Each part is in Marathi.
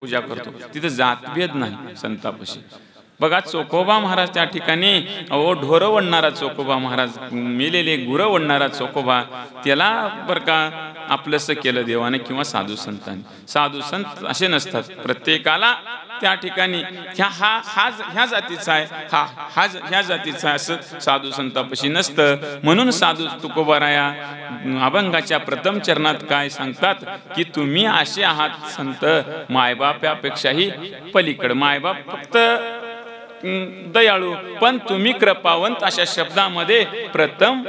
पूजा करतो, तिथे जातभेद नाही संतापाशी. बघा चोकोबा महाराज त्या ठिकाणी ढोरं वडणारा चोकोबा महाराज, मेलेले गुरं वडणारा चोकोबा, त्याला बरं का आपलंसं केलं देवाने किंवा साधू संतांनी. साधू संत असे नसतात, प्रत्येकाला त्या ठिकाणी ह्या जातीचा आहे, ह्या जातीचा आहे असं साधू संतापाशी नसतं. म्हणून साधू तुकोबाराया अभंगाच्या प्रथम चरणात काय सांगतात की तुम्ही असे आहात संत मायबापापेक्षाही पलीकडे. मायबाप फक्त दयाळू, पण तुम्ही कृपावंत अशा शब्दामध्ये प्रथम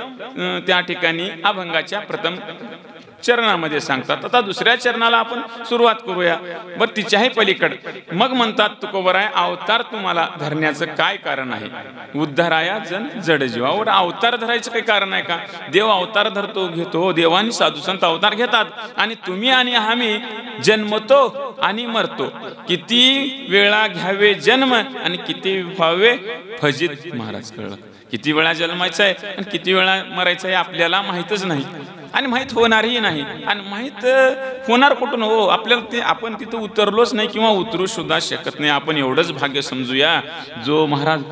त्या ठिकाणी अभंगाच्या प्रथम चरणामध्ये सांगतात. आता दुसऱ्या चरणाला आपण सुरुवात करूया. बरं तिच्याही पलीकड मग म्हणतात तुकोबराय अवतार तुम्हाला धरण्याचं काय कारण आहे? उद्धाराया जन जड जीवावर अवतार धरायचं काही कारण आहे का? देव अवतार धरतो घेतो, देवानी साधू संत अवतार घेतात, आणि तुम्ही आणि आम्ही जन्मतो आणि मरतो. किती वेळा घ्यावे जन्म आणि किती व्हावे फजित. महाराज कळलं, किती वेळा जन्मायचं आहे आणि किती वेळा मरायचं आहे आपल्याला माहीतच नाही, आणि माहीत होणारही नाही. आणि माहीत होणार कुठून हो? आपल्याला आपण तिथं उतरलोच नाही किंवा उतरू सुद्धा शकत नाही. आपण एवढंच भाग्य समजूया, जो महाराज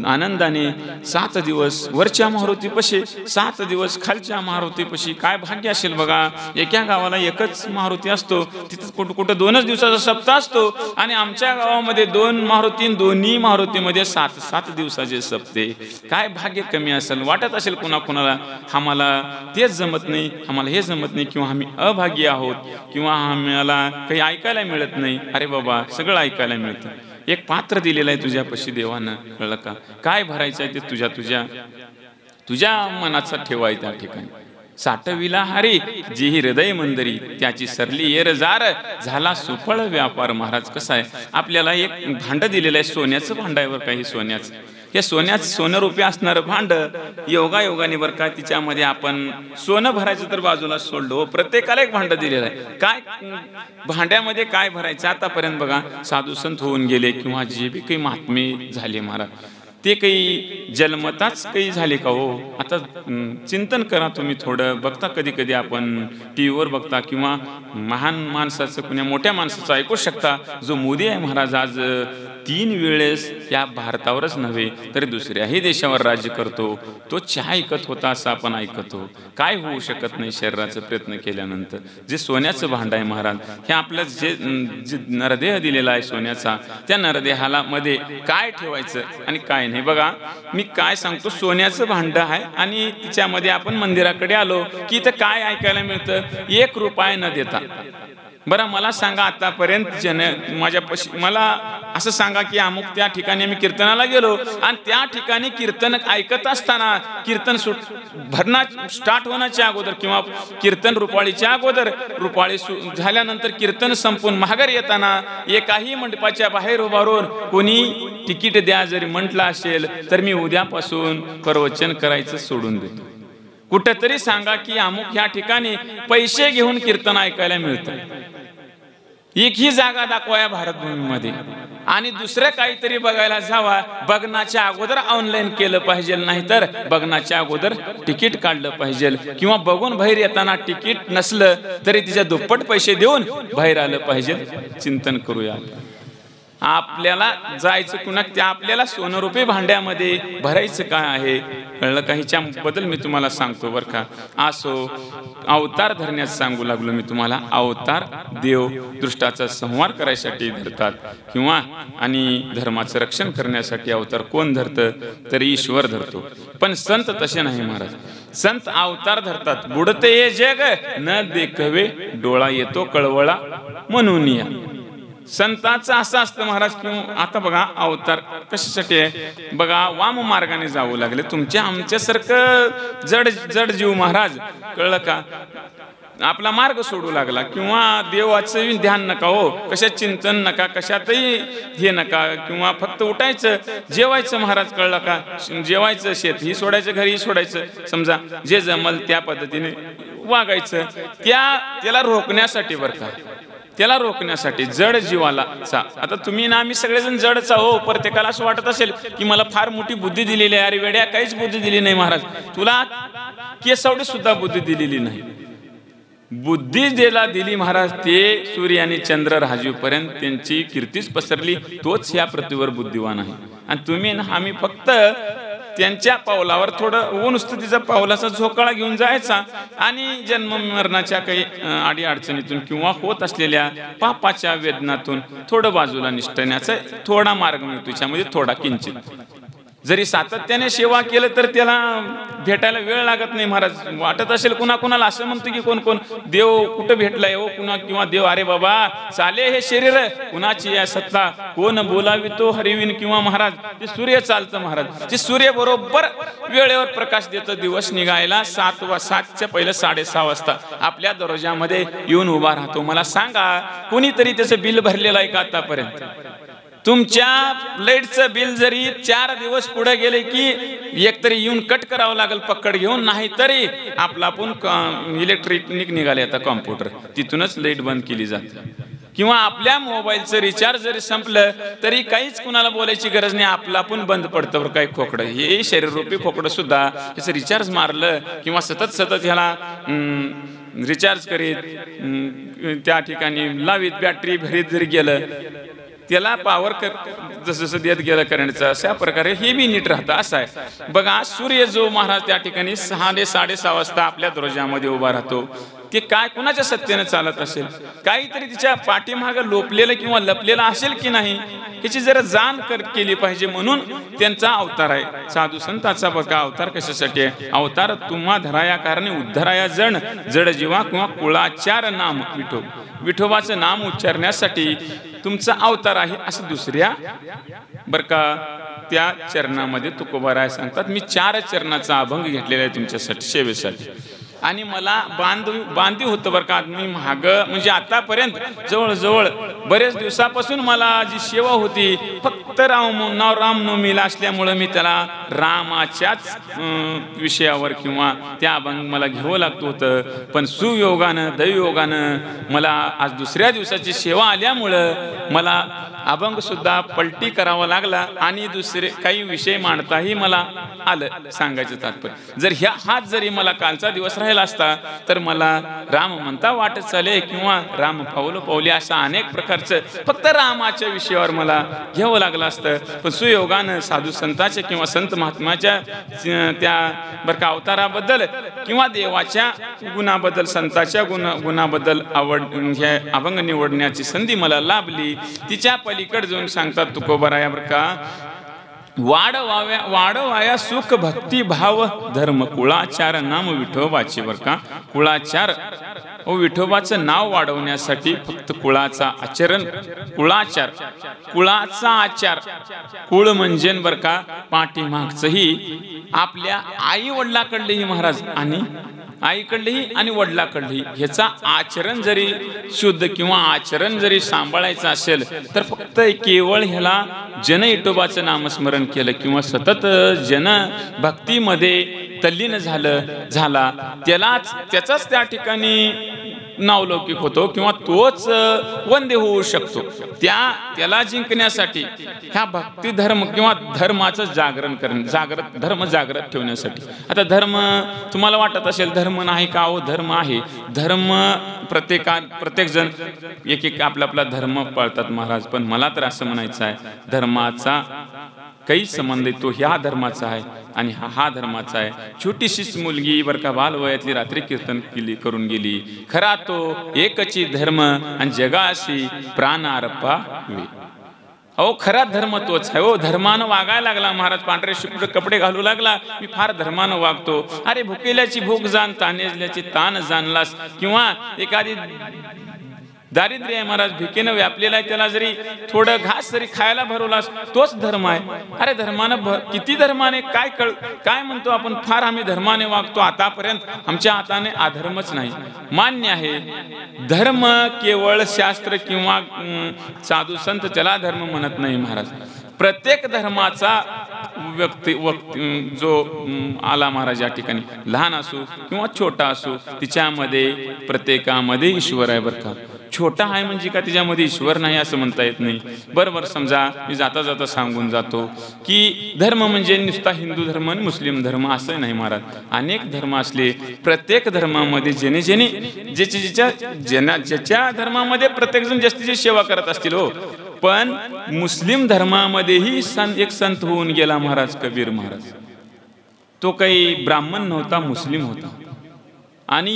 आनंदाने 7 दिवस वरच्या मारुतीपाशी, 7 दिवस खालच्या मारुतीपाशी. काय भाग्य असेल बघा. एका गावाला एकच मारुती असतो, तिथं कुठं 2च दिवसाचा सप्ताह असतो, आणि आमच्या गावामध्ये 2 मारुती, दोन्ही मारुतीमध्ये 7 दिवसाचे सप्ते. काय भाग्य कमी असेल? वाटत असेल कुणाला आम्हाला तेच जमत नाही, आम्हाला हे जमत नाही, किंवा आम्ही अभागी आहोत, किंवा आम्हाला काही ऐकायला मिळत नाही. अरे बाबा, सगळं ऐकायला मिळतं. एक पात्र दिलेलं आहे तुझ्यापाशी देवानं, कळलं का? काय भरायचं आहे ते तुझ्या मनाचा ठेवाय त्या ठिकाणी. साठविला हारी जी हृदय मंदरी, त्याची सरली येर जार, झाला सुफळ व्यापार. महाराज कसं आहे, आपल्याला एक भांड दिलेलं आहे, सोन्याचं भांड आहे बरं काही, सोन्याचं. हे सोनं रुपये असणारं भांड योगाने बरं का, तिच्यामध्ये आपण सोनं भरायचं तर बाजूला सोडलो, प्रत्येकाला एक भांड दिलेलं आहे. काय भांड्यामध्ये काय भरायचं? आतापर्यंत बघा साधू संत होऊन गेले किंवा जे बी काही महात्मे झाले महाराज, ते काही जन्मताच काही झाले का हो? आता चिंतन करा तुम्ही थोडं. बघता कधी कधी आपण टीव्हीवर बघता, किंवा महान माणसाचं कुण्या मोठ्या माणसाचं ऐकू शकता. जो मोदी आहे महाराज, आज 3 वेळेस या भारतावरच नव्हे तर दुसऱ्याही देशावर राज्य करतो. तो चहा ऐकत होता असं आपण ऐकतो. काय होऊ शकत नाही शरीराचा प्रयत्न केल्यानंतर. जे सोन्याचं भांड आहे महाराज, हे आपलं जे नरदेह दिलेला आहे सोन्याचा, त्या नरदेहाला मध्ये काय ठेवायचं आणि काय नाही. बघा मी काय सांगतो, सोन्याचं भांड आहे आणि तिच्यामध्ये आपण मंदिराकडे आलो की इथं काय ऐकायला मिळतं? 1 रुपया न देता. बरं मला सांगा, आतापर्यंत मला असं सांगा की अमुक त्या ठिकाणी मी कीर्तनाला गेलो, आणि त्या ठिकाणी कीर्तन ऐकत असताना कीर्तन भरणं स्टार्ट होण्याच्या अगोदर किंवा कीर्तन रुपाळीच्या अगोदर, रुपाळी झाल्यानंतर कीर्तन संपून माघारी येताना एकाही मंडपाच्या बाहेर उभारून कोणी तिकीट द्या जरी म्हटलं असेल तर मी उद्यापासून प्रवचन करायचं सोडून देतो. कुठेतरी सांगा की अमुक ह्या ठिकाणी पैसे घेऊन कीर्तन ऐकायला मिळतं. एकही जागा दाखवा भारतभूमीमध्ये, आणि दुसरं काहीतरी बघायला जावा, बघण्याच्या अगोदर ऑनलाईन केलं पाहिजे, नाही तर बघण्याच्या अगोदर तिकीट काढलं पाहिजे, किंवा बघून बाहेर येताना तिकीट नसलं तरी तिच्या दुप्पट पैसे देऊन बाहेर आलं पाहिजे. चिंतन करूया. आपल्याला जायचं कुणा, त्या आपल्याला सोनरूपी भांड्यामध्ये भरायचं काय आहे, कळलं का? ह्याच्याबद्दल मी तुम्हाला सांगतो बरं का. असो, अवतार धरण्यास सांगू लागलो मी तुम्हाला. अवतार देव दृष्टाचा संहार करायसाठी धरतात, किंवा आणि धर्माचं रक्षण करण्यासाठी अवतार कोण धरतं? तर ईश्वर धरतो. पण संत तसे नाही महाराज. संत अवतार धरतात. बुडते हे जग न देखवे, डोळा येतो कळवळा म्हणून या. संतांचं असं असतं महाराज. किंवा आता बघा अवतार कशासाठी आहे बघा, वाम मार्गाने जावं लागले. आमच्यासारखं जड जीव महाराज, कळलं का, आपला मार्ग सोडू लागला, किंवा देवाचं ध्यान नका हो, कशात चिंतन नका, कशातही हे नका, किंवा फक्त उठायचं जेवायचं महाराज, कळलं का, जेवायचं, शेत ही सोडायचं, घरी सोडायचं, समजा जे जमल त्या पद्धतीने वागायचं. त्याला रोखण्यासाठी बरं का, त्याला रोखण्यासाठी जड जीवाला. आता तुम्ही ना आम्ही सगळेजण जडच आहो. प्रत्येकाला असं वाटत असेल की मला फार मोठी बुद्धी दिलेली आहे. अरे वेड्या, काहीच बुद्धी दिली नाही महाराज. तुला केसावडी सुद्धा बुद्धी दिलेली नाही. बुद्धी ज्याला दिली महाराज ते सूर्य आणि चंद्र राजीवपर्यंत त्यांची कीर्तीच पसरली, तोच ह्या पृथ्वीवर बुद्धिवान आहे. आणि तुम्ही ना आम्ही फक्त त्यांच्या पावलावर थोडं नुसतं तिचा पावलाचा झोकाळा घेऊन जायचा आणि जन्म मरणाच्या काही अडी अडचणीतून किंवा होत असलेल्या पापाच्या वेदनातून थोडं बाजूला निष्ठण्याचा थोडा मार्ग मिळतो. त्याच्यामध्ये थोडा किंचित जरी सातत्याने सेवा केलं तर त्याला भेटायला वेळ लागत नाही. महाराज वाटत असेल कुणाला असं म्हणतो की कोण कोण देव कुठं भेटलाय हो कुणा, किंवा देव अरे बाबा चाले हे शरीर कुणाची या सत्ता, कोण बोलावितो हरिविन, किंवा महाराज ते सूर्य चालतं महाराज, ते सूर्य बरोबर वेळेवर प्रकाश देतं. दिवस निघायला 7च्या पहिलं 6:30 वाजता आपल्या दरवाजामध्ये येऊन उभा राहतो. मला सांगा कोणीतरी त्याचं बिल भरलेलं आहे का आतापर्यंत? तुमच्या लाईटचं बिल जरी 4 दिवस पुढे गेले की एकतरी येऊन कट करावं लागेल पकड घेऊन, नाही तरी आपला आपण इलेक्ट्रिक निघाले आता कॉम्प्युटर, तिथूनच लाईट बंद केली जाते. किंवा आपल्या मोबाईलचं रिचार्ज जरी संपलं तरी काहीच कुणाला बोलायची गरज नाही, आपलं आपण बंद पडतं. बरं काय खोकडं, हे शरीररूपी खोकडं सुद्धा त्याचं रिचार्ज मारलं किंवा सतत ह्याला रिचार्ज करीत त्या ठिकाणी लावीत बॅटरी भरीत जरी गेलं त्याला पावर जसं देत गेलं करण्याचं, अशा प्रकारे हे बी नीट राहतं. असं आहे बघा. सूर्य जो महाराज त्या ठिकाणी 6:30 वाजता आपल्या दरवाजामध्ये उभा राहतो, ते काय कुणाच्या सत्तेने चालत असेल, काहीतरी तिच्या पाठीमागं लोपलेलं किंवा लपलेलं असेल की नाही याची जरा जाण केली पाहिजे, म्हणून त्यांचा अवतार आहे. साधू संतांचा बघा अवतार कशासाठी आहे? अवतार तुम्हा धराया कारणे उद्धराया जण जड जीवा किंवा कुळाचार नाम विठोबाचं नाम उच्चारण्यासाठी तुमचा अवतार आहे, असं दुसऱ्या बर का त्या चरणामध्ये तुकोबाराय सांगतात. मी 4 चरणाचा अभंग घेतलेला आहे तुमच्यासाठी सेवेसाठी, आणि मला बांधी होतं बरं का. मी माग म्हणजे आतापर्यंत जवळजवळ बरेच दिवसापासून मला जी सेवा होती फक्त रामनवमीला असल्यामुळं मी त्याला रामाच्याच विषयावर किंवा त्या अभंग मला घ्यावं लागत होतं. पण सुयोगानं दैवयोगानं मला आज दुसऱ्या दिवसाची सेवा आल्यामुळं मला अभंग सुद्धा पलटी करावा लागला आणि दुसरे काही विषय मांडताही मला आलं. सांगायचं तात्पर्य, जर हाच जरी मला कालचा दिवस राहिला असता तर मला राम म्हणता वाटत चाले किंवा राम पावले अशा अनेक प्रकारचं फक्त रामाच्या विषयावर मला घ्यावं लागलं असतं. पण सुयोगानं साधू संतांच्या किंवा संत महात्माच्या त्या बरं का अवताराबद्दल किंवा देवाच्या गुणाबद्दल संतांच्या गुणाबद्दल हे अभंग निवडण्याची संधी मला लाभली. तिच्या पलीकडे जाऊन सांगतात तुकोबाराया बरं का, वाढवाया सुख भक्ती भाव धर्म कुळाचार नाम विठोबाचे. बरं का कुळाचार विठोबाचं नाव वाढवण्यासाठी फक्त कुळाचा आचरण, कुळाचा आचार, कुळ म्हणजे बरं का पाठीमागचंही आपल्या आई वडिलाकडलेही महाराज आणि आईकडलेही आणि वडिलाकडलेही ह्याचा आचरण जरी शुद्ध किंवा आचरण जरी सांभाळायचं असेल तर फक्त केवळ ह्याला जन विठोबाचं नामस्मरण केलं किंवा सतत जन भक्तीमध्ये तल्लीन झाला त्याचाच त्या ठिकाणी नावलौकिक होतो किंवा तोच वंदे होऊ शकतो. त्याला जिंकण्यासाठी ह्या भक्ती धर्म किंवा धर्माचं जागरण करणं, धर्म जागृत ठेवण्यासाठी. आता धर्म तुम्हाला वाटत असेल धर्म नाही का? हो धर्म आहे. धर्म प्रत्येक जण एक आपला धर्म पाळतात महाराज, पण मला तर असं म्हणायचं आहे धर्माचा काही संबंध तो ह्या धर्माचा आहे आणि हा धर्माचा आहे. छोटीशीच मुलगी बरं का बालवयातली रात्री कीर्तन करून गेली, खरा तो एकची धर्म आणि जगाशी प्राण अर्पावे. अहो खरा धर्म तोच आहे. हो धर्मानं वागायला लागला महाराज, पांढरे शुभ्र कपडे घालू लागला, मी फार धर्मानं वागतो. अरे भुकेल्याची भूक जाण, तानेल्याची ताण जाणलास, किंवा एखादी दारिद्र्य आहे महाराज भिकेनं व्यापलेला आहे, त्याला जरी थोडं घास जरी खायला भरवलास तोच धर्म आहे. अरे धर्मानं किती धर्माने काय म्हणतो आपण, फार आम्ही धर्माने वागतो, आतापर्यंत आमच्या हाताने अधर्मच नाही. मान्य आहे धर्म केवळ शास्त्र किंवा साधू संत त्याला धर्म म्हणत नाही महाराज. प्रत्येक धर्माचा व्यक्ती जो आला महाराज या ठिकाणी लहान असो किंवा छोटा असो तिच्यामध्ये प्रत्येकामध्ये ईश्वर आहे बरं का. छोटा आहे म्हणजे का त्याच्यामध्ये ईश्वर नाही असं म्हणता येत नाही. बरोबर, समजा मी जाता जाता सांगून जातो की धर्म म्हणजे नुसता हिंदू धर्म आणि मुस्लिम धर्म असं नाही महाराज. अनेक धर्म असले, प्रत्येक धर्मामध्ये ज्याच्या धर्मामध्ये प्रत्येक जण जास्तीची सेवा करत असतील हो. पण मुस्लिम धर्मामध्येही एक संत होऊन गेला महाराज कबीर महाराज. तो काही ब्राह्मण नव्हता, मुस्लिम होता. आणि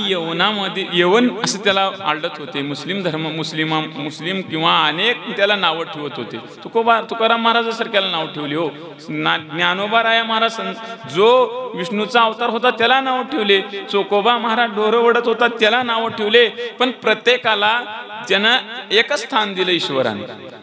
यवन असं त्याला आढळत होते. मुस्लिम किंवा अनेक त्याला नावं ठेवत होते. तुकाराम महाराजासारख्याला नाव ठेवले हो. ज्ञानोबा राया महाराज जो विष्णूचा अवतार होता त्याला नाव ठेवले. चोकोबा महाराज ढोरं ओढत होता त्याला नाव ठेवले. पण प्रत्येकाला त्यानं एकच स्थान दिलं ईश्वराने.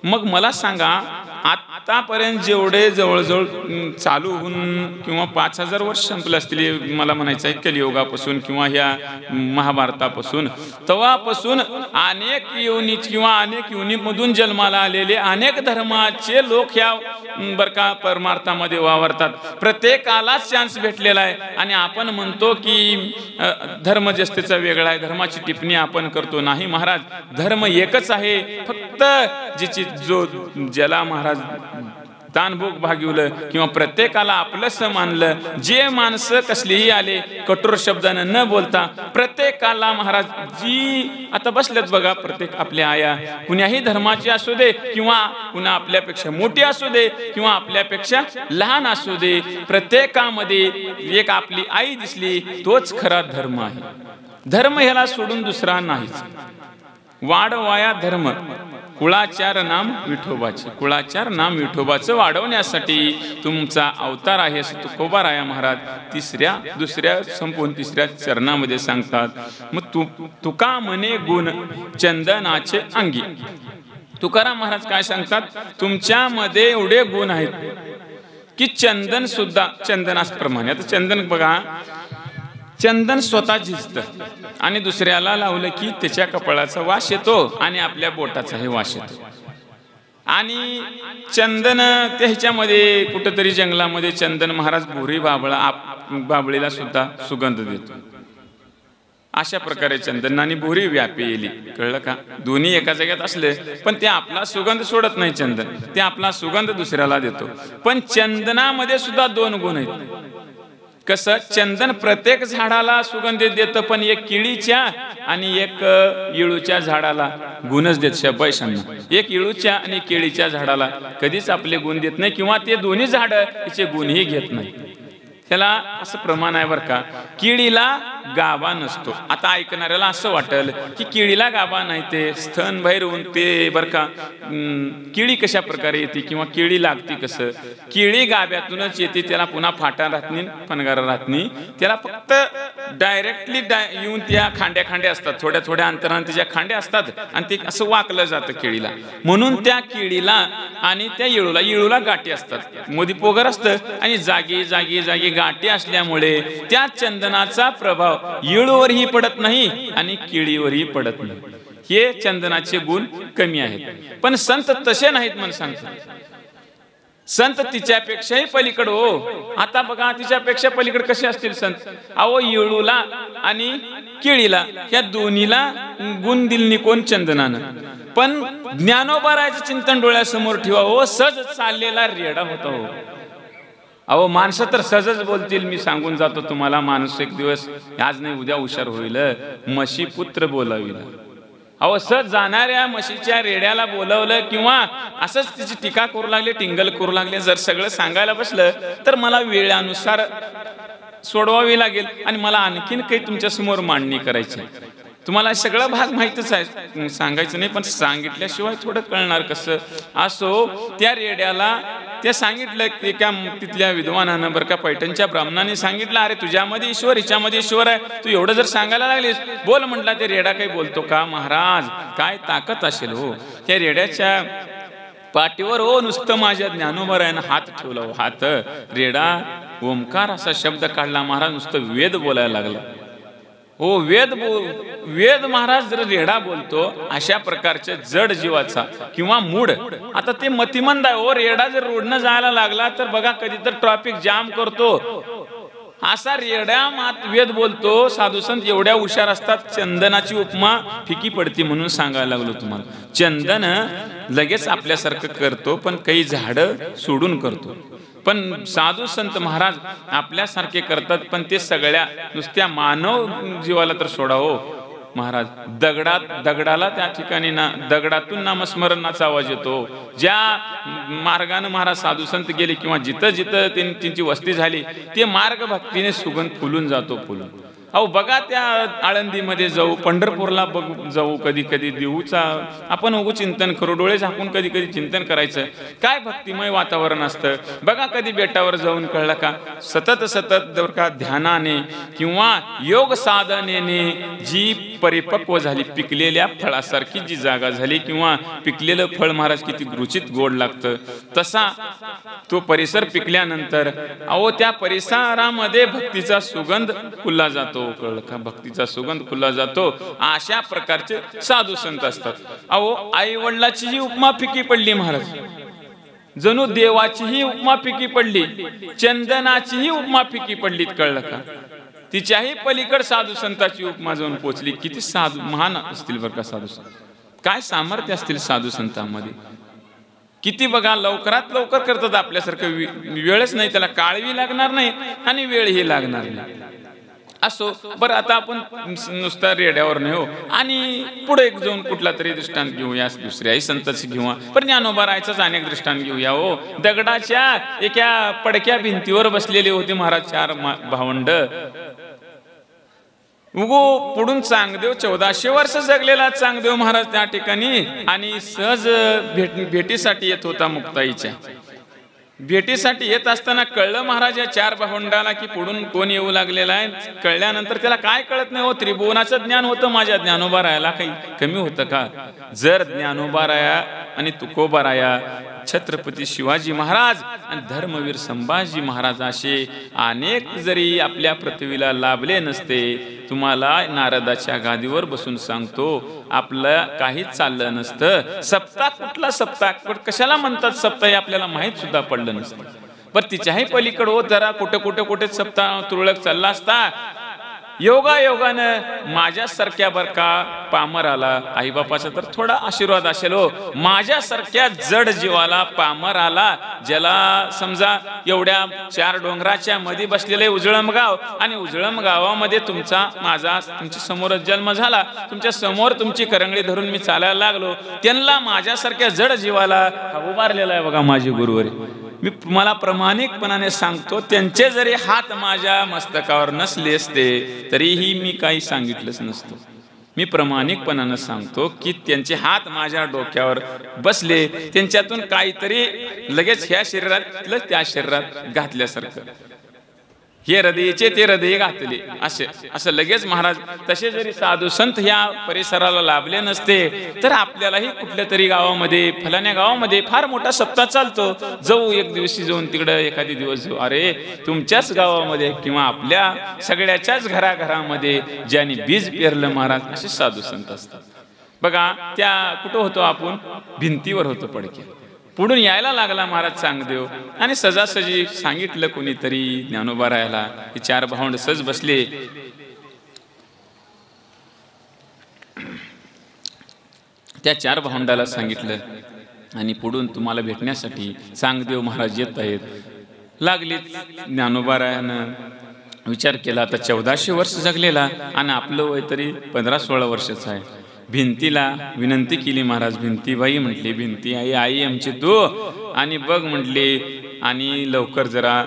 मग मला सांगा, आतापर्यंत जेवढे जवळजवळ चालू होऊन किंवा 5000 वर्ष संपले असतील मला म्हणायचं आहे कलियुगापासून किंवा ह्या महाभारतापासून, तेव्हापासून अनेक योनी किंवा अनेक योनीमधून जन्माला आलेले अनेक धर्माचे लोक ह्या बरका परमार्थामध्ये वावरतात. प्रत्येकालाच चान्स भेटलेला आहे. आणि आपण म्हणतो की धर्म जास्तीचा वेगळा आहे, धर्माची टिप्पणी आपण करतो. नाही महाराज, धर्म एकच आहे. फक्त ज्याला महाराज दानभोग भागिवलं किंवा प्रत्येकाला आपलंसं मानलं, जे माणसं कसलीही आले कठोर शब्दानं न बोलता प्रत्येकाला महाराज जी आता बसल्यात बघा, प्रत्येक आपल्या आया कुण्याही धर्माची असू दे किंवा कुणा आपल्यापेक्षा मोठी असू दे किंवा आपल्यापेक्षा लहान असू दे, प्रत्येकामध्ये एक आपली आई दिसली तोच खरा धर्म आहे. धर्म ह्याला सोडून दुसरा नाहीच. वाढवाया धर्म कुळाचार नाम विठोबाचे. कुळाचार नाम विठोबाचं वाढवण्यासाठी तुमचा अवतार आहे असं तुकोबा राया महाराज दुसऱ्या संपूर्ण तिसऱ्या चरणामध्ये सांगतात. मग तुका म्हणे गुण चंदनाचे अंगी. तुकाराम महाराज काय सांगतात, तुमच्यामध्ये एवढे गुण आहेत की चंदन सुद्धा चंदनाप्रमाणे. आता चंदन बघा, चंदन स्वतः झिजतं आणि दुसऱ्याला लावलं की त्याच्या कपाळाचा वास येतो आणि आपल्या बोटाचाही वास येतो. आणि चंदन त्याच्यामध्ये कुठंतरी जंगलामध्ये चंदन महाराज भुरी बाबळीला सुद्धा सुगंध देतो. अशा प्रकारे चंदन आणि भुरी व्यापी येली. कळलं का? दोन्ही एका जाग्यात असले पण ते आपला सुगंध सोडत नाही. चंदन ते आपला सुगंध दुसऱ्याला देतो. पण चंदनामध्ये सुद्धा दोन गुण आहेत. कसं? चंदन प्रत्येक झाडाला सुगंध देतं, पण एक केळीच्या आणि एक इळूच्या झाडाला गुणच देत. शबाईशांना एक इळूच्या आणि केळीच्या झाडाला कधीच आपले गुण देत नाही किंवा ते दोन्ही झाड तिचे गुणही घेत नाही. त्याला असं प्रमाण आहे बरं का. केळीला गाभा नसतो. आता ऐकणाऱ्याला असं वाटेल की केळीला गाभा नाही, ते स्तन बाहेर होऊन ते बरं का केळी कशा प्रकारे येते किंवा केळी लागते कसं? केळी गाभ्यातूनच येते. त्याला पुन्हा फाटा राहत नाही, फणगारा राहत नाही. त्याला फक्त डायरेक्टली येऊन त्या खांड्या असतात, थोड्या थोड्या अंतराने त्याच्या खांड्या असतात आणि ते असं वाकलं जातं केळीला. म्हणून त्या केळीला आणि त्या इळूला गाठी असतात. मोदी पोगर असतं आणि जागी गाठी असल्यामुळे त्या चंदनाचा प्रभाव इळूवरही पडत नाही आणि केळीवरही पडत नाही. हे चंदनाचे गुण कमी आहेत. पण संत तसे नाहीत म्हणून सांगतात. संत तिच्यापेक्षाही पलीकडे हो. आता बघा, तिच्यापेक्षा पलीकडे कसे असतील संत? अहो, इळूला आणि केळीला या दोन्हीला गुण दिलनी कोण? चंदनानं. पण ज्ञानोबारायचं चिंतन डोळ्यासमोर ठेवा हो. सहज चाललेला रेडा होता हो. अहो, माणसं तर सहजच बोलतील. मी सांगून जातो तुम्हाला, माणूस एक दिवस आज नाही उद्या हुशार होईल. म्हशी पुत्र बोलाविला. अहो, सहज जाणाऱ्या म्हशीच्या रेड्याला बोलवलं किंवा असंच तिची टीका करू लागले, टिंगल करू लागले. जर सगळं सांगायला बसलं तर मला वेळानुसार सोडवावी लागेल आणि मला आणखीन काही तुमच्या समोर मांडणी करायची. तुम्हाला सगळा भाग माहितच आहे, सांगायचं नाही, पण सांगितल्याशिवाय थोडं कळणार कसं? असो, त्या रेड्याला ते सांगितलं एका तिथल्या विद्वानानं बरं का, पैठणच्या ब्राह्मणाने सांगितलं, अरे तुझ्यामध्ये ईश्वर, हिच्यामध्ये ईश्वर आहे. तू एवढं जर सांगायला लागलीस, बोल म्हटला. ते रेडा काही बोलतो का? महाराज, काय ताकद असेल हो त्या रेड्याच्या पाठीवर. हो, नुसतं माझ्या ज्ञानोबारायानं हात ठेवला हो. हात रेडा ओमकार असा शब्द काढला. महाराज नुसतं वेद बोलायला लागला हो. वेद महाराज जर रेडा बोलतो, अशा प्रकारच्या जड जीवाचा किंवा मूड. आता ते मतिमंद आहे हो. रेडा जर रोडनं जायला लागला तर बघा, कधी तर ट्रॅफिक जाम करतो असा रेड्या मात वेद बोलतो. साधुसंत एवढ्या हुशार असतात, चंदनाची उपमा फिकी पडती म्हणून सांगायला लागलो तुम्हाला. चंदन लगेच आपल्यासारखं करतो, पण काही झाडं सोडून करतो. पण साधू संत महाराज आपल्यासारखे करतात, पण ते सगळ्या नुसत्या मानव जीवाला तर सोडावं महाराज. दगडाला त्या ठिकाणी दगडातून नामस्मरणाचा आवाज येतो. ज्या मार्गाने महाराज साधू संत गेले किंवा जिथं जिथं त्यांची वस्ती झाली, ते मार्ग भक्तीने सुगंध फुलून जातो, फुलून. अहो बघा, त्या आळंदीमध्ये जाऊ, पंढरपूरला जाऊ, कधी कधी देऊचा आपण उगू चिंतन करू, डोळे झाकून कधी कधी चिंतन करायचं. काय भक्तिमय वातावरण असतं बघा. कधी बेटावर जाऊन कळलं का, सतत सतत बरं का ध्यानाने किंवा योग साधनेने जी परिपक्व झाली, पिकलेल्या फळासारखी जी जागा झाली, किंवा पिकलेलं फळ महाराज किती रुचित गोड लागतं, तसा तो परिसर पिकल्यानंतर अहो त्या परिसरामध्ये भक्तीचा सुगंध फुलला जातो. कळलं का, भक्तीचा सुगंध फुलला जातो. अशा प्रकारचे साधू संत असतात. अहो आई वडिलाची जी उपमा फिकी पडली महाराज, जणू देवाचीही उपमा फिकी पडली, चंदनाचीही उपमा फिकी पडली. कळलं का, तिच्याही पलीकड साधू संताची उपमा जाऊन पोचली. किती साधू महान असतील बरं का साधू संत, काय सामर्थ्य असतील साधू संतांमध्ये. किती बघा, लवकरात लवकर करतात आपल्यासारखं. वेळच नाही त्याला, काळवी लागणार नाही आणि वेळही लागणार नाही. असो बरं, आता आपण नुसता रेड्यावर नाही हो, आणि पुढे एक जाऊन कुठला तरी दृष्टांत घेऊया, दुसऱ्याही संतांची घेऊया, पण ज्ञानोबा राहायचाच अनेक दृष्टांत घेऊया हो. दगडाच्या एका पडक्या भिंतीवर बसलेले होते महाराज 4 भावंड. उगो पुढून चांगदेव 1400 वर्ष जगलेला चांगदेव महाराज त्या ठिकाणी, आणि सहज भेटीसाठी येत होता मुक्ताईच्या. भेटीसाठी येत असताना कळलं महाराज या 4 भावंडाला की पुढून कोण येऊ लागलेला आहे. कळल्यानंतर त्याला काय कळत नाही हो, त्रिभुवनाचं ज्ञान होतं माझ्या ज्ञानोबा रायाला, काही कमी होतं का. जर ज्ञानोबा राया आणि तुकोबा राया, छत्रपती शिवाजी महाराज आणि धर्मवीर संभाजी महाराज असे अनेक जरी आपल्या पृथ्वीला लाभले नसते, तुम्हाला नारदाच्या गादीवर बसून सांगतो, आपलं काहीच चाललं नसतं. सप्ताह कुठला सप्ताह, कशाला म्हणतात सप्ताह हे आपल्याला माहित सुद्धा पडलं नसतं. पण तिच्याही पलीकड हो, जरा कुठे सप्ताह तुरळक चालला असता. योगायोगानं माझ्यासारख्या बर का पामराला, आईबापाचा तर थोडा आशीर्वाद असेल हो, माझ्यासारख्या जड जीवाला, पामराला, ज्याला समजा एवढ्या 4 डोंगराच्या मध्ये बसलेले उजळम गाव, आणि उजळम गावामध्ये तुमच्या समोरच जन्म झाला, तुमच्या समोर तुमची करंगळी धरून मी चालायला लागलो, त्यांना माझ्यासारख्या जड जीवाला उभारलेला आहे बघा माझे गुरुवर. मी मला प्रामाणिकपणाने सांगतो, त्यांचे जरी हात माझ्या मस्तकावर नसले असते तरीही मी काही सांगितलंच नसतं. मी प्रामाणिकपणाने सांगतो की त्यांचे हात माझ्या डोक्यावर बसले, त्यांच्यातून काहीतरी लगेच ह्या शरीरात त्या शरीरात घातल्यासारखं, हे हृदयचे ते हृदय घातले, असं लगेच महाराज. तसे जरी साधू संत ह्या परिसराला लाभले नसते तर आपल्यालाही कुठल्या तरी गावामध्ये, फलाण्या गावामध्ये फार मोठा सप्ताह चालतो, जाऊ एक दिवशी जाऊन तिकडं एखादी दिवस जाऊ. अरे तुमच्याच गावामध्ये किंवा आपल्या सगळ्याच्याच घराघरामध्ये ज्यांनी बीज पेरलं महाराज, असे साधू संत असतात बघा. त्या कुठं होतो आपण, भिंतीवर होतो पडके. पुढून यायला लागला महाराज चांगदेव, आणि सजासजी सांगितलं कोणीतरी ज्ञानोबा रायाला, हे 4 भावंड सहज बसले. त्या 4 भावंडाला सांगितलं, आणि पुढून तुम्हाला भेटण्यासाठी चांगदेव महाराज येत आहेत. लागली ज्ञानोबा रायानं विचार केला, आता 1400 वर्ष जगलेला आणि आपलं वय तरी 15-16 वर्षाचं आहे. भिंतीला विनंती केली महाराज. भिंतीबाई म्हटली, भिंती आई आमची तू, आणि बघ म्हटली, आणि लवकर जरा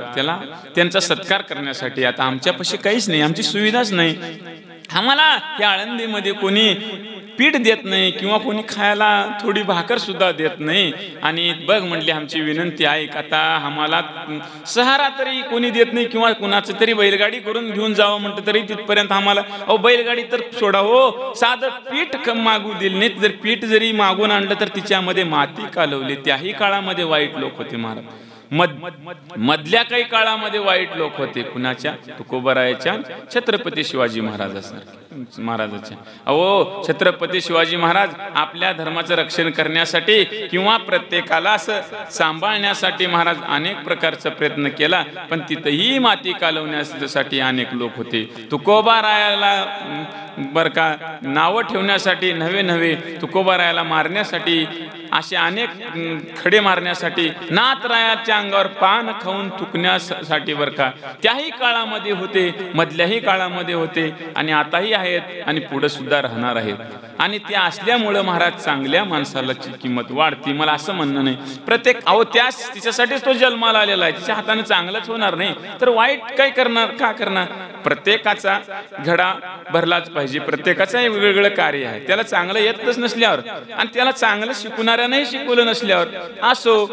त्यांचा सत्कार करण्यासाठी. आता आमच्यापाशी काहीच नाही, आमची सुविधाच नाही, आम्हाला या आळंदीमध्ये कोणी पीठ देत नाही किंवा कोणी खायला थोडी भाकर सुद्धा देत नाही, आणि बघ म्हटली आमची विनंती आहे, आता आम्हाला सहारा तरी कोणी देत नाही, किंवा कुणाचं तरी बैलगाडी करून घेऊन जावं म्हणतं तरी तिथपर्यंत आम्हाला. अहो बैलगाडी तर सोडा हो, साधं पीठ मागू दिलं नाही. जर पीठ जरी मागून आणलं तर तिच्यामध्ये माती कालवली. त्याही काळामध्ये वाईट लोक होते महाराज. मधल्या काही काळामध्ये वाईट लोक होते. कुणाच्या? तुकोबारायाच्या, छत्रपती शिवाजी महाराजाच्या. अहो, छत्रपती शिवाजी महाराज आपल्या धर्माचं रक्षण करण्यासाठी किंवा प्रत्येकाला असं सांभाळण्यासाठी महाराज अनेक प्रकारचा प्रयत्न केला, पण तिथेही माती कालवण्यासाठी अनेक लोक होते. तुकोबारायाला बर का नावं ठेवण्यासाठी नव्हे तुकोबारायाला मारण्यासाठी, असे अनेक खडे मारण्यासाठी, नाथरायाच्या अंगावर पान खाऊन थुकण्यासाठी बर का त्याही काळामध्ये होते, मधल्याही काळामध्ये होते आणि आताही आहेत आणि पुढे सुद्धा राहणार आहेत. आणि ते असल्यामुळं महाराज चांगल्या माणसाला किंमत वाढते. मला असं म्हणणं नाही प्रत्येक तिच्यासाठीच तो जन्माला आलेला आहे. तिच्या हाताने चांगलंच होणार नाही तर वाईट काय करणार? का करणार? प्रत्येकाचा घडा भरलाच पाहिजे. प्रत्येकाचं वेगवेगळं कार्य आहे. त्याला चांगलं येतच नसल्यावर आणि त्याला चांगलं शिकवणाऱ्याने शिकवलं नसल्यावर असो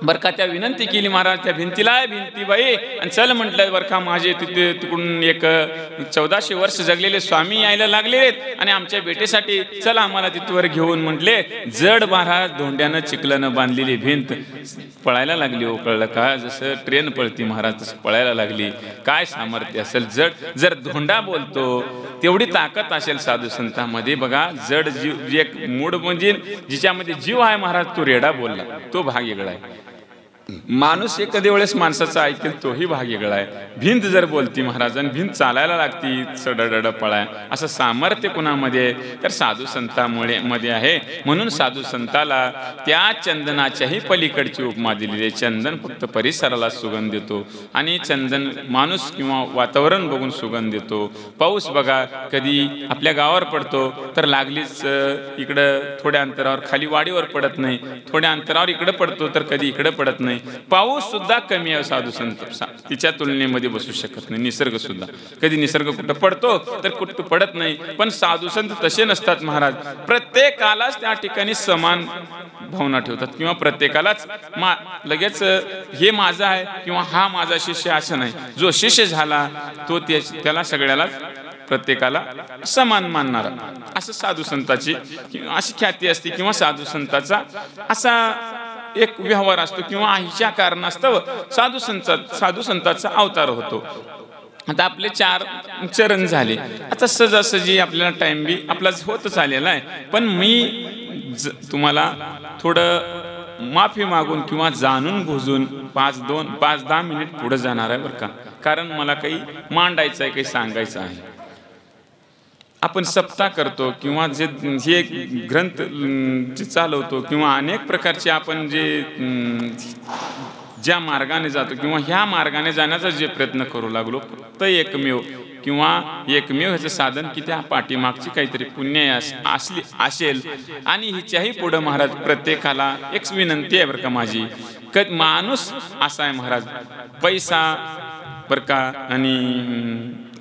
बर का त्या विनंती केली महाराज त्या भिंती बाई आणि चल म्हटलं बर का माझे तिकडून एक 1400 वर्ष जगलेले स्वामी यायला लागलेत आणि आमच्या भेटीसाठी चला आम्हाला तिथवर घेऊन म्हटले. जड महाराज धोंड्यानं चिखलानं बांधलेली भिंत पळायला लागली. हो, कळलं का? जसं ट्रेन पळती महाराज तसं पळायला लागली. काय सामर्थ्य असेल? जर धोंडा बोलतो तेवढी ताकद असेल साधू संतांमध्ये. बघा, जड जीव एक मूड म्हणजे जिच्यामध्ये जीव आहे महाराज तो रेडा बोलला, तो भाग वेगळा आहे. माणूस एखाद्या वेळेस माणसाचा ऐकेल तोही भाग वेगळा आहे. भिंत जर बोलती महाराज आणि भिंत चालायला लागती चढ पळाय, असं सामर्थ्य कुणामध्ये? तर साधू संतांमुळे मध्ये आहे. म्हणून साधू संताला त्या चंदनाच्याही पलीकडची उपमा दिलेली आहे. चंदन फक्त परिसराला सुगंध देतो आणि चंदन माणूस किंवा वातावरण बघून सुगंध देतो. पाऊस बघा कधी आपल्या गावावर पडतो तर लागलीच इकडं थोड्या अंतरावर खाली वाडीवर पडत नाही, थोड्या अंतरावर इकडं पडतो तर कधी इकडं पडत नाही. पाऊस सुद्धा कमी आहे साधू संत तिच्या तुलनेमध्ये बसू शकत नाही. निसर्ग सुद्धा कधी निसर्ग कुठं पडतो तर कुठं पडत नाही, पण साधू संत तसे नसतात महाराज. प्रत्येकालाच त्या ठिकाणी समान भावना ठेवतात किंवा प्रत्येकालाच लगेच हे माझं आहे किंवा हा माझा शिष्य असं नाही. जो शिष्य झाला तो त्याला सगळ्यालाच प्रत्येकाला समान मानणारा असं साधू संताची अशी ख्याती असते किंवा साधू संताचा असा एक व्यवहार असतो किंवा अशा कारणास्तव साधू संताचा अवतार होतो. आता आपले 4 चरण झाले. आता सहजासहजी आपल्याला टाइम बी आपला होतच आलेला आहे, पण मी तुम्हाला थोडं माफी मागून किंवा जाणून बुजून 5-10 मिनिट पुढे जाणार आहे बरं का, कारण मला काही मांडायचं आहे, काही सांगायचं आहे. आपण सप्ताह करतो किंवा जे ग्रंथ जे चालवतो किंवा अनेक प्रकारचे आपण ज्या मार्गाने जातो किंवा ह्या मार्गाने जाण्याचा जे प्रयत्न करू लागलो फक्त एकमेव ह्याचं साधन की त्या पाठीमागची काहीतरी पुण्य असेल. आणि हिच्याही पुढे महाराज प्रत्येकाला एक विनंती आहे बरं का माझी. माणूस असा आहे महाराज, पैसा बरं का आणि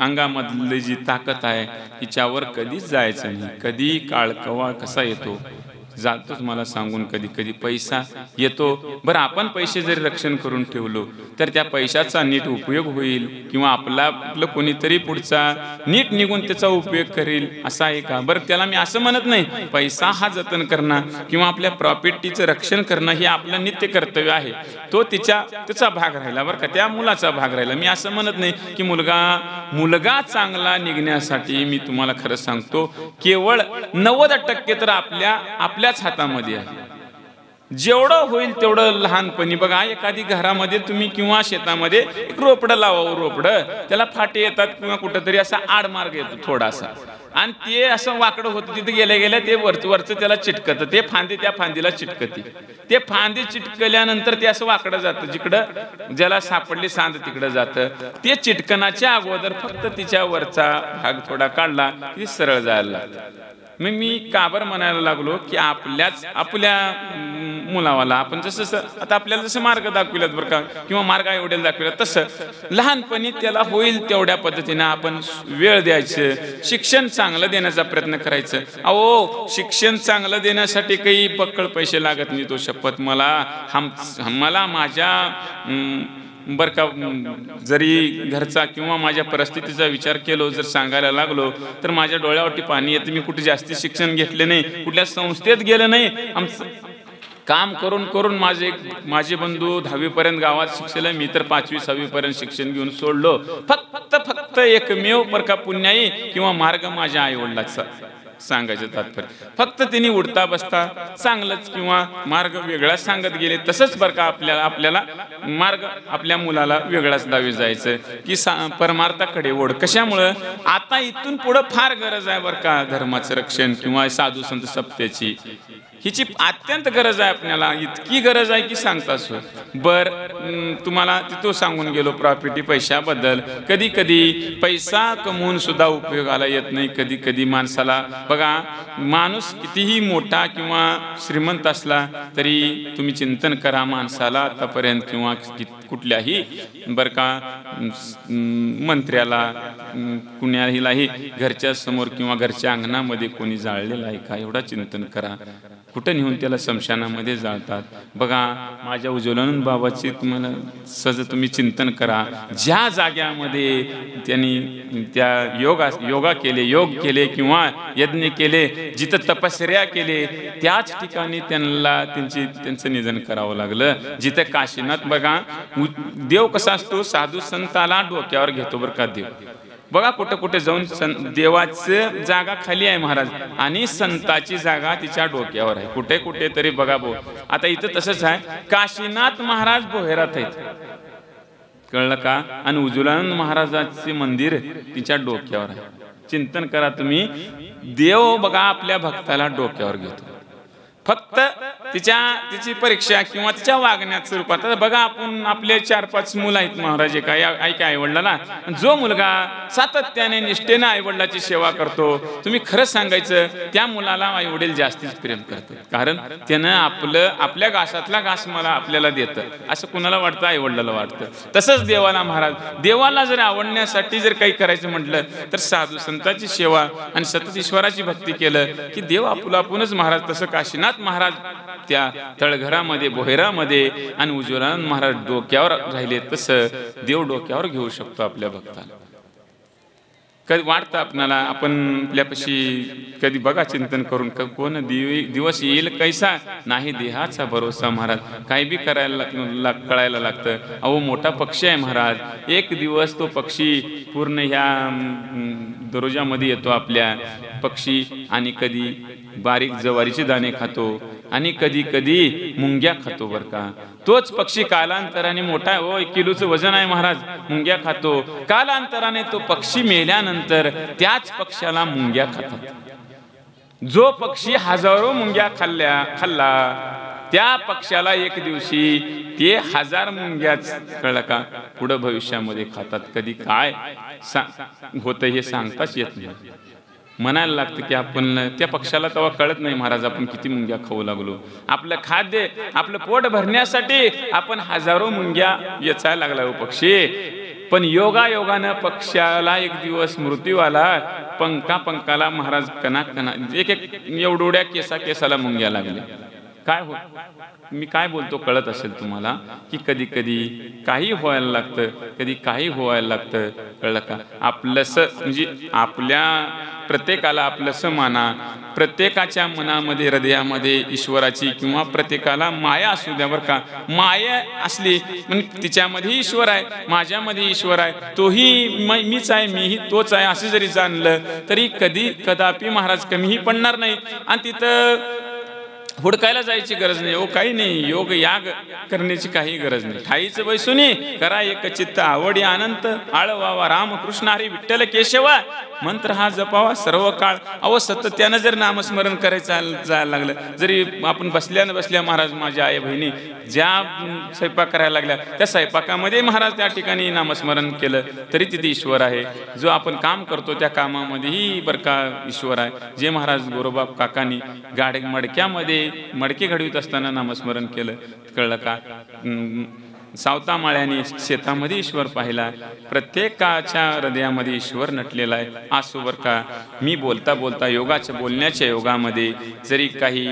अंगामधली जी ताकद आहे तिच्यावर कधीच जायचं नाही. कधी काळ कवा कसा येतो जातोच मला सांगून. कधी कधी पैसा येतो. बरं, आपण पैसे जरी रक्षण करून ठेवलो तर त्या पैशाचा नीट उपयोग होईल किंवा आपलं कोणीतरी पुढचा नीट निघून त्याचा उपयोग करेल असा आहे का? बरं, त्याला मी असं म्हणत नाही. पैसा हा जतन करणं किंवा आपल्या प्रॉपर्टीचं रक्षण करणं हे आपलं नित्य कर्तव्य आहे. तो त्याचा भाग राहिला बरं का, त्या मुलाचा भाग राहिला. मी असं म्हणत नाही की मुलगा चांगला निघण्यासाठी मी तुम्हाला खरं सांगतो केवळ 90% तर आपल्याच हातामध्ये आहे. जेवढं होईल तेवढं लहानपणी बघा, एखादी घरामध्ये तुम्ही किंवा शेतामध्ये एक रोपडं लावा. रोपडं त्याला फाटे येतात किंवा कुठंतरी असा आडमार्ग येतो थोडासा आणि ते असं वाकडं होतं. तिथे गेल्या ते वरचं त्याला चिटकतं. ते फांदी त्या फांदीला चिटकते. ते फांदी चिटकल्यानंतर ते असं वाकडं जातं. जिकडं ज्याला सापडली सांद तिकडं जातं. ते चिटकनाच्या अगोदर फक्त तिच्या वरचा भाग थोडा काढला की सरळ जायला लागतं. मी काबर म्हणायला लागलो की आपल्या मुलावाला आपण जसं आता आपल्याला जसं मार्ग दाखविलात बरं का किंवा मार्ग एवढ्याला दाखविला तसं लहानपणी त्याला होईल तेवढ्या पद्धतीने आपण वेळ द्यायचं. शिक्षण चांगलं देण्याचा प्रयत्न करायचं. अहो, शिक्षण चांगलं देण्यासाठी काही पक्कळ पैसे लागत नाही. तो शपथ मला माझ्या बरं का जरी घरचा किंवा माझ्या परिस्थितीचा विचार केलो, जर सांगायला लागलो तर माझ्या डोळ्यावरती पाणी येतं. मी कुठे जास्ती शिक्षण घेतले नाही, कुठल्या संस्थेत गेलं नाही. आमचं काम करून करून माझे बंधू 10वी पर्यंत गावात शिक्षले, मी तर 5वी 6वी पर्यंत शिक्षण घेऊन सोडलो. फक्त एकमेव बरं का पुण्याई किंवा मार्ग माझ्या आई वडिलाचा सांगायचं तात्पर्य. फक्त तिने उडता बसता चांगलंच किंवा मार्ग वेगळाच सांगत गेले. तसंच बरं का आपल्याला मार्ग आपल्या मुलाला वेगळाच दावी जायचं की परमार्थाकडे ओढ. कशामुळं आता इथून पुढं फार गरज आहे बरं का धर्माचं रक्षण किंवा साधू संत सप्त्याची. हिची अत्यंत गरज आहे आपल्याला. इतकी गरज आहे की सांगताच तुम्हाला तिथं सांगून गेलो प्रॉपर्टी पैशाबद्दल. कधी कधी पैसा कमवून सुद्धा उपयोगाला येत नाही. कधी कधी माणसाला बघा, माणूस कितीही मोठा किंवा श्रीमंत असला तरी तुम्ही चिंतन करा, माणसाला आतापर्यंत किंवा कुठल्याही बरं का मंत्र्याला कुणालाही घरच्या समोर किंवा घरच्या अंगणामध्ये कोणी जाळलेलं आहे का? एवढा चिंतन करा. कुठं नेऊन त्याला स्मशानामध्ये जाळतात. बघा माझ्या उज्ज्वलानंद बाबाची तुम्हाला सहज तुम्ही चिंतन करा. ज्या जाग्यामध्ये त्यांनी त्या योगा केले, योग केले किंवा यज्ञ केले, जिथं तपश्चर्या केले, त्याच ठिकाणी त्यांचं निधन करावं लागलं. जिथं काशीनाथ बघा, देव कसा असतो, साधू संताला डोक्यावर घेतो बरं का देव. बघा कुठे कुठे जाऊन देवाचं जागा खाली आहे महाराज आणि संताची जागा तिच्या डोक्यावर आहे. कुठे कुठे तरी बघा आता इथं तसंच आहे. काशीनाथ महाराज बोहेरात आहेत, कळलं का? आणि उज्ज्वलानंद महाराजांचे मंदिर तिच्या डोक्यावर आहे. चिंतन करा तुम्ही. देव बघा आपल्या भक्ताला डोक्यावर घेतो. फक्त तिची परीक्षा किंवा तिच्या वागण्याचं रूपात. बघा आपण आपले 4-5 मुलं आहेत महाराज, ऐका आईवडिलाला, जो मुलगा सातत्याने निष्ठेने आईवडिलाची सेवा करतो, तुम्ही खरं सांगायचं त्या मुलाला आईवडील जास्तीच प्रेम करतात. कारण त्यानं आपल्या घासातला घास आपल्याला देतं असं कुणाला वाटतं? आईवडिलाला वाटतं. तसंच देवाला महाराज, देवाला जर आवडण्यासाठी जर काही करायचं म्हटलं तर साधू संतांची सेवा आणि सतत ईश्वराची भक्ती केलं की देव आपणच महाराज. तसं काशीनाथ महाराज त्या तळघरामध्ये बोहेरामध्ये आणि उज्ज्वलानंद महाराज डोक्यावर राहिले, तसं देव डोक्यावर घेऊ शकतो आपल्या भक्ताला. कधी वाटतं आपल्याला, आपण आपल्यापाशी कधी बघा चिंतन करून, कोण दिवस येईल कैसा नाही देहाचा भरोसा महाराज. काही बी करायला कळायला लागतं. अहो मोठा पक्षी आहे महाराज, एक दिवस तो पक्षी पूर्ण ह्या दरोजामध्ये येतो आपल्या पक्षी, आणि कधी बारीक जवारीचे दाणे खातो आणि कधी कधी मुंग्या खातो बरं का. तोच पक्षी कालांतराने मोठा, 1 किलोचं वजन आहे महाराज, मुंग्या खातो. कालांतराने तो पक्षी मेल्यानंतर त्याच पक्षाला मुंग्या खातात. जो पक्षी हजारो मुंग्या खाल्ला त्या पक्षाला एक दिवशी ते 1000 मुंग्याच, कळलं का, पुढं भविष्यामध्ये खातात. कधी काय होतं हे सांगताच येत नाही. म्हणायला लागतं की आपण त्या पक्षाला तेव्हा कळत नाही महाराज आपण किती मुंग्या खाऊ लागलो. आपलं खाद्य, आपलं पोट भरण्यासाठी आपण हजारो मुंग्या वेचायला लागला हो पक्षी. पण योगानं पक्षाला एक दिवस मृत्यू आला. पंखाला महाराज कणा एक एवढ्या केसाला मुंग्या लागल्या. काय हो, मी काय बोलतो कळत असेल तुम्हाला की कधी कधी काही व्हायला लागतं, कधी काही व्हायला लागतं, कळलं का. आपलंसं म्हणजे आपल्या प्रत्येकाला आपलंसं माना. प्रत्येकाच्या मनामध्ये हृदयामध्ये ईश्वराची किंवा प्रत्येकाला माया असू द्या बरं का. माया असली म्हणजे तिच्यामध्ये ईश्वर आहे, माझ्यामध्ये ईश्वर आहे, तोही मीच आहे, मीही तोच आहे, असं जरी जाणलं तरी कदापि महाराज कमीही पडणार नाही. आणि तिथं हुडकायला जायची गरज नाही. काही नाही, योग याग करण्याची काही गरज नाही. ठाईच बैसुनी करा एक चित्त, आवडी अनंत आळवावा, रामकृष्ण हरी विठ्ठल केशवा, मंत्र हा जपावा सर्व काळ. अहो सातत्यानं जर नामस्मरण करायचं जायला लागलं, जरी आपण बसल्या महाराज माझ्या आई बहिणी ज्या स्वयंपाक करायला लागल्या त्या स्वयंपाकामध्ये महाराज त्या ठिकाणी नामस्मरण केलं तरी तिथे ईश्वर आहे. जो आपण काम करतो त्या कामामध्येही बरं का ईश्वर आहे. जे महाराज गोरोबाप काकांनी मडक्यामध्ये मडके घडवीत असताना नामस्मरण केलं, कळलं का. सावतामाळ्याने शेतामध्ये ईश्वर पाहिला, प्रत्येकाच्या हृदयामध्ये ईश्वर नटलेला आहे. असो बरं का, मी बोलता बोलता बोलण्याच्या योगामध्ये जरी काही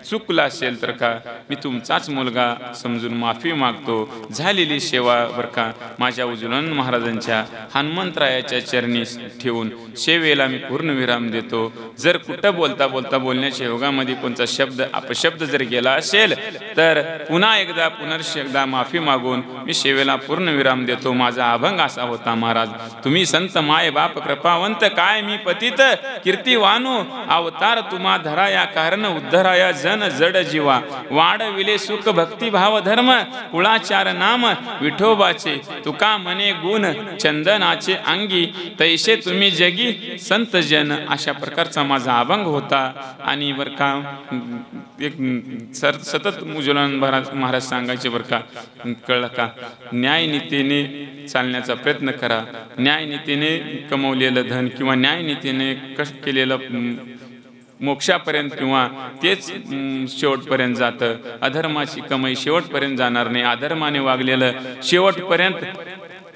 चुकलं असेल तर का मी तुमचाच मुलगा समजून माफी मागतो. झालेली सेवा बरं का माझ्या उज्ज्वलन महाराजांच्या हनुमंतरायाच्या चरणी ठेवून सेवेला मी पूर्ण विराम देतो. जर कुठं बोलता बोलता बोलण्याच्या योगामध्ये कोणता शब्द अपशब्द जर गेला असेल तर पुन्हा एकदा माफी मागून मी सेवेला पूर्ण विराम देतो. माझा अभंग असा होता, महाराज तुम्ही संत माय बाप कृपावंत, काय मी पतित कीर्तिवानू, अवतार तुम्हा धराया कारण उद्धराया जन जड जीवा, वाढविले सुख भक्ती भाव धर्म, कुळाचार नाम विठोबाचे, तुका मने गुण चंदनाचे अंगी, तैसे तुम्ही जगी संत जन. अशा प्रकारचा माझा अभंग होता. आणि बरं का एक सतत उज्ज्वलन महाराज सांगायचे बरं का, कळलं का, न्यायनीतीने चालण्याचा प्रयत्न करा. न्यायनीतीने कमवलेलं धन किंवा न्यायनीतीने कष्ट केलेलं मोक्षापर्यंत किंवा तेच शेवटपर्यंत जातं. अधर्माची कमाई शेवटपर्यंत जाणार नाही. अधर्माने वागलेलं शेवटपर्यंत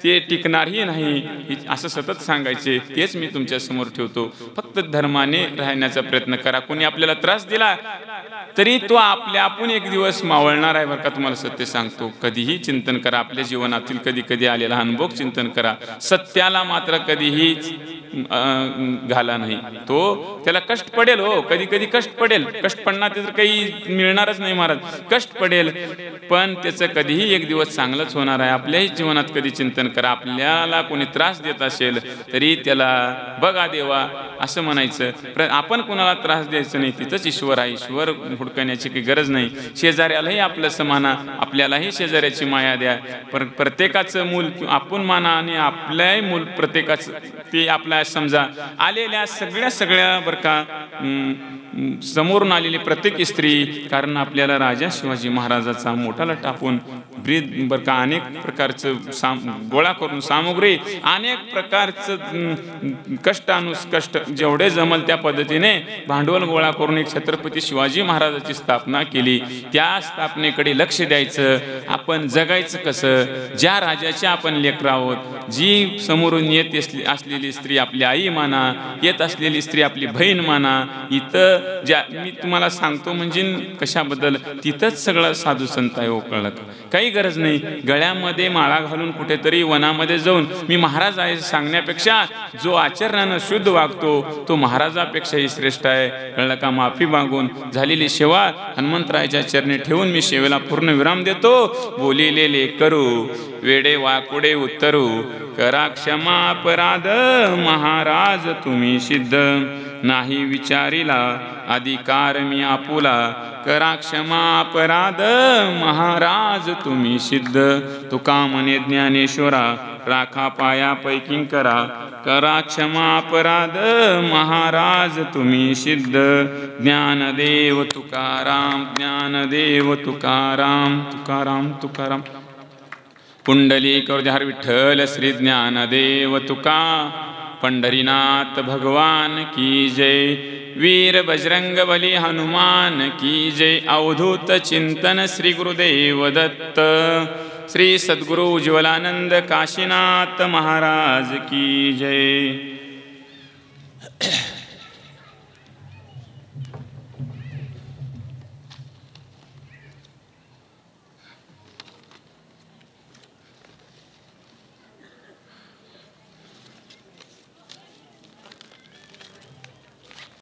ते टिकणारही नाही असं सतत सांगायचे. तेच मी तुमच्या समोर ठेवतो. फक्त धर्माने राहण्याचा प्रयत्न करा. कोणी आपल्याला त्रास दिला तरी तो आपण एक दिवस मावळणार आहे बरं का. तुम्हाला सत्य सांगतो, कधीही चिंतन करा. आपल्या जीवनातील कधी कधी आलेला अनुभव चिंतन करा. सत्याला मात्र कधीही घाला नाही. तो त्याला कष्ट पडेल, हो कधी कधी कष्ट पडेल. कष्ट पडणार त्याचं काही मिळणारच नाही महाराज. कष्ट पडेल पण त्याचं कधीही एक दिवस चांगलंच होणार आहे. आपल्याही जीवनात कधी चिंतन करा. आपल्याला कोणी त्रास देत असेल तरी त्याला बघा देवा असं म्हणायचं. आपण कोणाला त्रास द्यायचं नाही. तिथंच ईश्वर आहे. ईश्वर हुडकण्याची काही गरज नाही. शेजाऱ्यालाही आपलं समाना, आपल्यालाही शेजाऱ्याची माया द्या. प्रत्येकाचं मूल आपण माना आणि आपल्याही मूल प्रत्येकाचं ते आपल्या समजा. आलेल्या सगळ्या बरं का समोरून आलेली प्रत्येक स्त्री, कारण आपल्याला राजा शिवाजी महाराजाचा मोठाला टाकून ब्रीद बरं का अनेक प्रकारचं गोळा करून सामुग्री, अनेक प्रकारचं कष्ट जेवढे जमल त्या पद्धतीने भांडवल गोळा करून एक छत्रपती शिवाजी महाराजाची स्थापना केली. त्या स्थापनेकडे लक्ष द्यायचं. आपण जगायचं कसं, ज्या राजाच्या आपण लेकरं आहोत. जी समोरून येत असलेली स्त्री आपली आई माना, येत असलेली स्त्री आपली बहीण माना. इथं ज्या मी तुम्हाला सांगतो म्हणजे कशाबद्दल, तिथंच सगळं साधू संत आहे. कळलं, काही गरज नाही गळ्यामध्ये माळा घालून कुठेतरी वनामध्ये जाऊन मी महाराज आहे सांगण्यापेक्षा जो आचरणानं शुद्ध वागतो तो महाराजापेक्षाही श्रेष्ठ आहे. कळलं का. माफी मागून झालेली सेवा हनुमंतरायाच्या चरणी ठेवून मी सेवेला पूर्ण विराम देतो. बोलिलेले करू वेडे वाकुडे उत्तरू, करा क्षमा अपराध महाराज तुम्ही सिद्ध, नाही विचारिला अधिकार मी आपुला, करा क्षमा अपराध महाराज तुम्ही सिद्ध, तुका म्हणे ज्ञानेश्वरा राखा पाया पैकी करा क्षमा अपराध महाराज तुम्ही सिद्ध, ज्ञानदेव तुकाराम ज्ञानदेव तुकाराम तुकाराम तुकाराम. पुंडलिक हर विठ्ठल श्री ज्ञानदेव तुका, पंढरीनाथ भगवान की जय, वीर बजरंग बली हनुमान की जय. अवधूत चिंतन श्री गुरुदेव दत्त, श्री सद्गुरु उज्ज्वलानंद काशीनाथ महाराज की जय.